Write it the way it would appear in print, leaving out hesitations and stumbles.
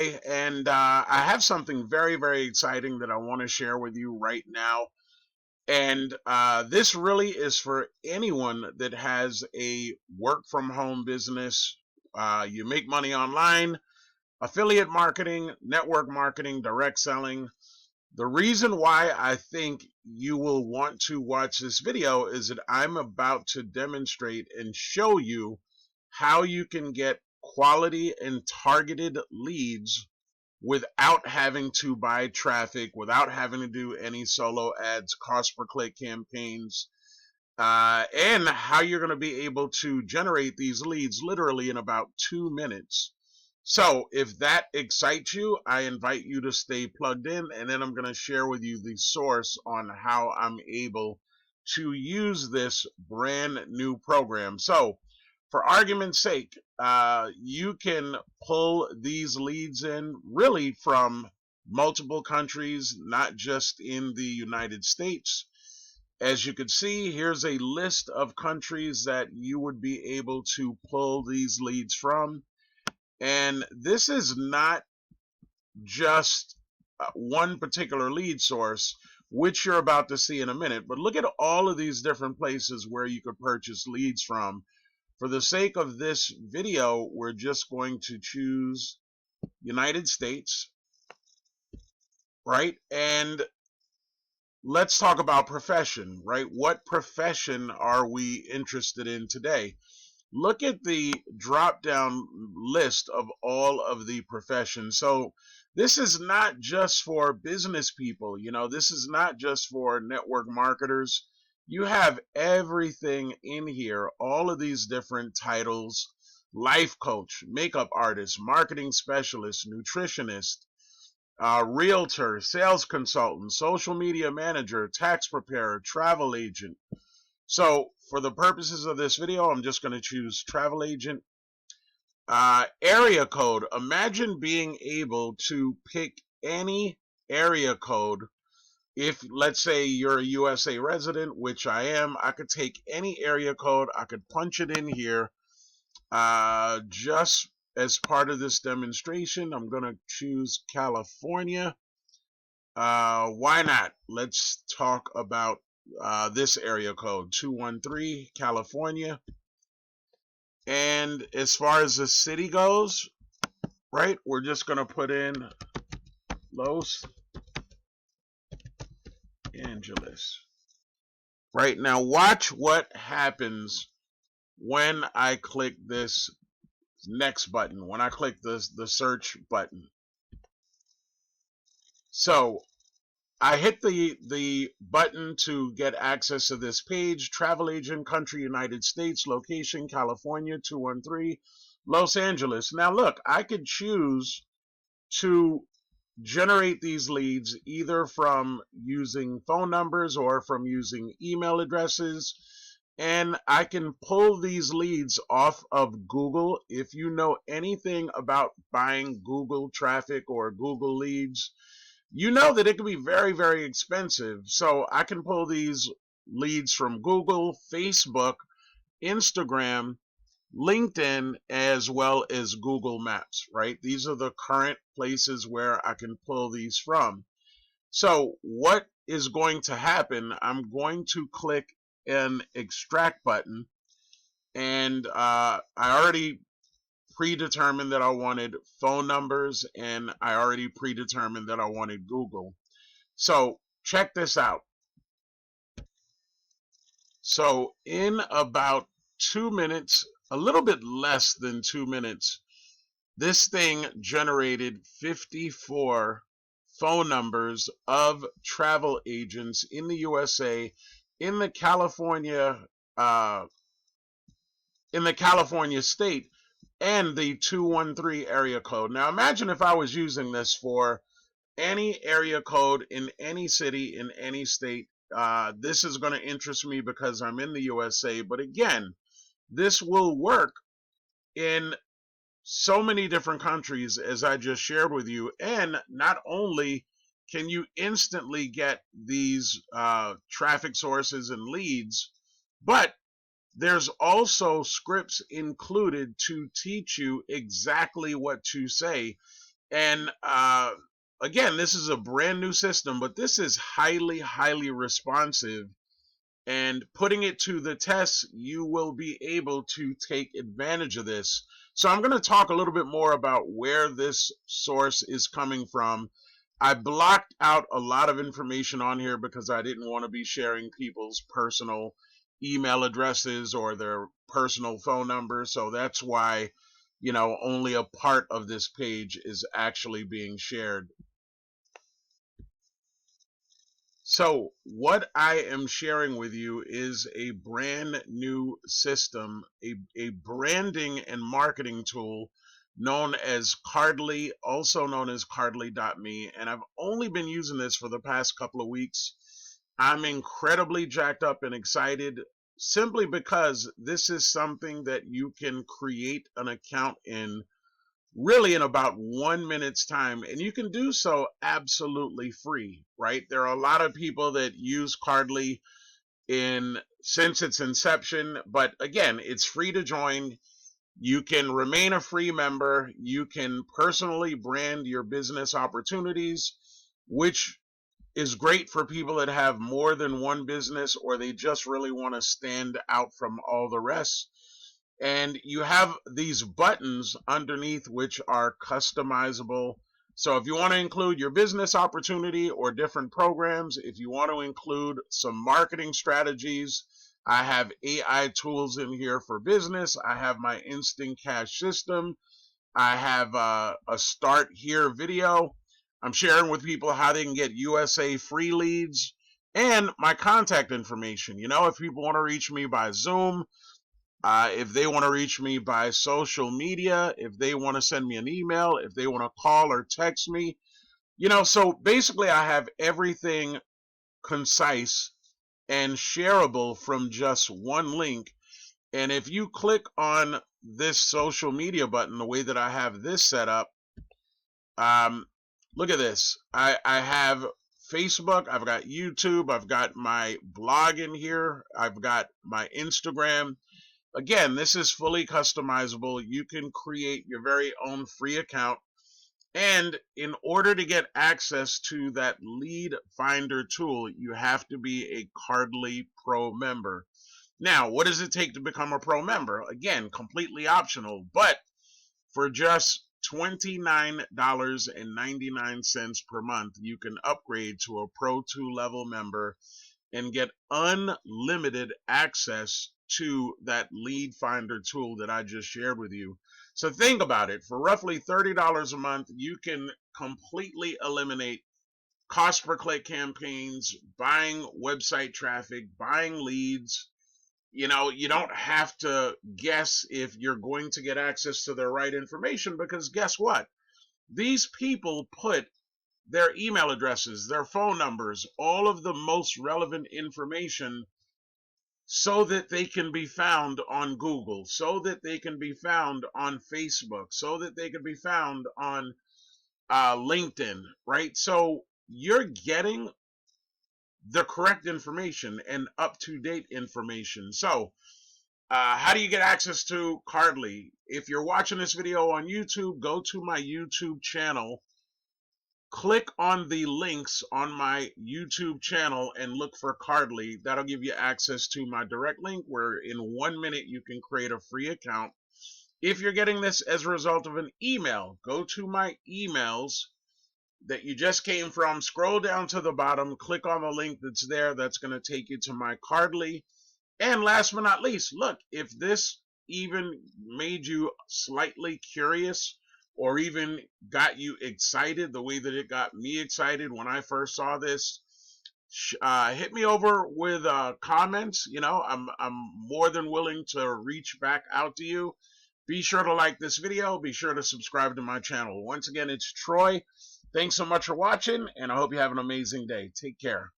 And I have something very, very exciting that I want to share with you right now. And this really is for anyone that has a work from home business. You make money online, affiliate marketing, network marketing, direct selling. The reason why I think you will want to watch this video is that I'm about to demonstrate and show you how you can get quality and targeted leads without having to buy traffic, without having to do any solo ads, cost per click campaigns, and how you're going to be able to generate these leads literally in about 2 minutes. So if that excites you, I invite you to stay plugged in, and then I'm going to share with you the source on how I'm able to use this brand new program. So for argument's sake, you can pull these leads in really from multiple countries, not just in the United States. As you can see, here's a list of countries that you would be able to pull these leads from. And this is not just one particular lead source, which you're about to see in a minute, but look at all of these different places where you could purchase leads from. For the sake of this video, we're just going to choose United States, right? And let's talk about profession, right? What profession are we interested in today? Look at the drop down list of all of the professions. So this is not just for business people, this is not just for network marketers. You have everything in here, all of these different titles: life coach, makeup artist, marketing specialist, nutritionist, realtor, sales consultant, social media manager, tax preparer, travel agent. So for the purposes of this video, I'm just going to choose travel agent. Area code. Imagine being able to pick any area code. If, let's say, you're a USA resident, which I am, I could take any area code, I could punch it in here. Just as part of this demonstration, I'm going to choose California. Why not? Let's talk about this area code, 213, California. And as far as the city goes, right, we're just going to put in Los Angeles. Right, now watch what happens when I click this next button, when I click the search button. So I hit the button to get access to this page. Travel agent, country, United States, location, California, 213, Los Angeles. Now look, I could choose to generate these leads either from using phone numbers or from using email addresses. And I can pull these leads off of Google. If you know anything about buying Google traffic or Google leads, you know that it can be very, very expensive. So I can pull these leads from Google, Facebook, Instagram, LinkedIn, as well as Google Maps, right? These are the current places where I can pull these from. So what is going to happen? I'm going to click an extract button, and I already predetermined that I wanted phone numbers, and I already predetermined that I wanted Google. So check this out. So in about 2 minutes, a little bit less than 2 minutes, this thing generated 54 phone numbers of travel agents in the USA in the uh, California state, and the 213 area code. Now imagine if I was using this for any area code in any city in any state. This is going to interest me because I'm in the USA, but again, this will work in so many different countries as I just shared with you. And not only can you instantly get these traffic sources and leads, but there's also scripts included to teach you exactly what to say. And again, this is a brand new system, but this is highly responsive. And putting it to the test, you will be able to take advantage of this. So I'm going to talk a little bit more about where this source is coming from. I blocked out a lot of information on here because I didn't want to be sharing people's personal email addresses or their personal phone numbers. So that's why, only a part of this page is actually being shared. So what I am sharing with you is a brand new system, a branding and marketing tool known as Cardly, also known as Cardly.me. And I've only been using this for the past couple of weeks. I'm incredibly jacked up and excited simply because this is something that you can create an account in really in about 1 minute's time, and you can do so absolutely free, right? There are a lot of people that use Cardly since its inception, but again, it's free to join. You can remain a free member. You can personally brand your business opportunities, which is great for people that have more than one business or they just really want to stand out from all the rest. And you have these buttons underneath which are customizable. So if you want to include your business opportunity or different programs, if you want to include some marketing strategies, I have AI tools in here for business. I have my instant cash system. I have a start here video. I'm sharing with people how they can get USA free leads and my contact information. If people want to reach me by Zoom, if they want to reach me by social media, if they want to send me an email, if they want to call or text me, so basically I have everything concise and shareable from just one link. And if you click on this social media button, the way that I have this set up, look at this. I have Facebook, I've got YouTube, I've got my blog in here, I've got my Instagram. Again, this is fully customizable. You can create your very own free account. And in order to get access to that lead finder tool, you have to be a Cardly Pro member. Now, what does it take to become a pro member? Again, completely optional, but for just $29.99 per month, you can upgrade to a Pro 2 level member and get unlimited access to that lead finder tool that I just shared with you. So think about it. For roughly $30 a month, you can completely eliminate cost per click campaigns, buying website traffic, buying leads. You don't have to guess if you're going to get access to the right information, because guess what? These people put their email addresses, their phone numbers, all of the most relevant information so that they can be found on Google, so that they can be found on Facebook, so that they can be found on LinkedIn, right? So you're getting the correct information and up-to-date information. So how do you get access to Cardly? If you're watching this video on YouTube, go to my YouTube channel. Click on the links on my YouTube channel and look for Cardly. That'll give you access to my direct link where in 1 minute you can create a free account. If you're getting this as a result of an email, go to my emails that you just came from, scroll down to the bottom, click on the link that's there. That's going to take you to my Cardly. And last but not least, look, if this even made you slightly curious or even got you excited the way that it got me excited when I first saw this, hit me over with comments. I'm more than willing to reach back out to you. Be sure to like this video. Be sure to subscribe to my channel. Once again, it's Troy. Thanks so much for watching, and I hope you have an amazing day. Take care.